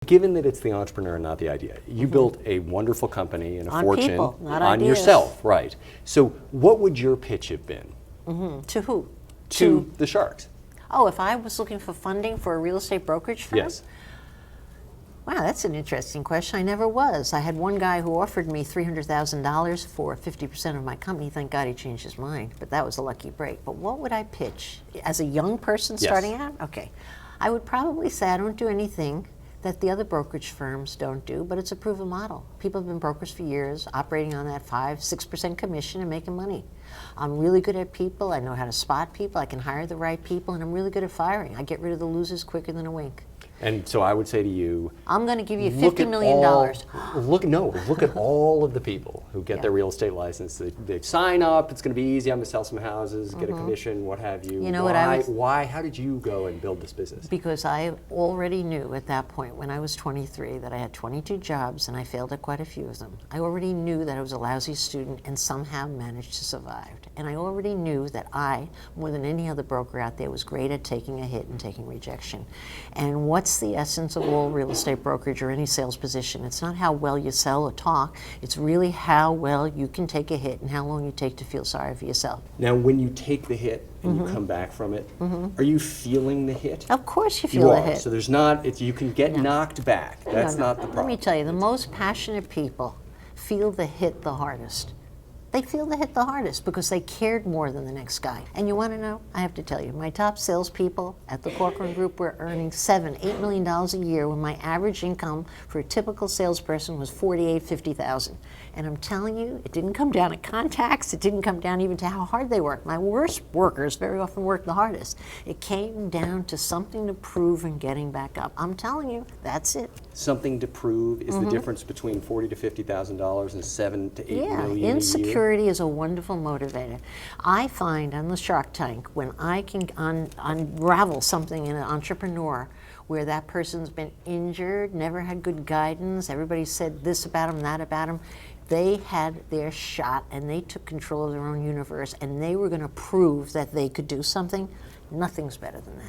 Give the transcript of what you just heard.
given that it's the entrepreneur and not the idea, you built a wonderful company and a On fortune people, not on ideas. yourself, right? So what would your pitch have been To who? to the sharks? Oh, if I was looking for funding for a real estate brokerage firm? Yes. Wow, that's an interesting question. I never was. I had one guy who offered me $300,000 for 50% of my company. Thank God he changed his mind, but that was a lucky break. But what would I pitch? As a young person starting out? Okay. I would probably say I don't do anything that the other brokerage firms don't do, but it's a proven model. People have been brokers for years, operating on that 5-6% commission and making money. I'm really good at people. I know how to spot people. I can hire the right people, and I'm really good at firing. I get rid of the losers quicker than a wink. And so I would say to you, I'm going to give you look $50 at million. look at all of the people who get Yeah. their real estate license. They sign up. It's going to be easy. I'm going to sell some houses, get a commission, what have you. You know what I was- Why? How did you go and build this business? Because I already knew at that point when I was 23 that I had 22 jobs and I failed at quite a few of them. I already knew that I was a lousy student and somehow managed to survive. And I already knew that I, more than any other broker out there, was great at taking a hit and taking rejection. And what's the essence of all real estate brokerage or any sales position? It's not how well you sell or talk. It's really how well you can take a hit and how long you take to feel sorry for yourself. Now, when you take the hit and you come back from it, are you feeling the hit? Of course you You feel are. a hit. So there's not. You can get knocked back. That's No, no. not the problem. Let me tell you, the most passionate people feel the hit the hardest. They feel the hit the hardest because they cared more than the next guy. And you want to know? I have to tell you, my top salespeople at the Corcoran Group were earning $7-8 million a year when my average income for a typical salesperson was $48,000-50,000. And I'm telling you, it didn't come down to contacts. It didn't come down even to how hard they worked. My worst workers very often worked the hardest. It came down to something to prove and getting back up. I'm telling you, that's it. Something to prove is the difference between $40,000 to $50,000 and $7 to $8 million a year. Insecurity is a wonderful motivator. I find on the Shark Tank, when I can unravel something in an entrepreneur where that person's been injured, never had good guidance, everybody said this about them, that about them, they had their shot and they took control of their own universe and they were going to prove that they could do something. Nothing's better than that.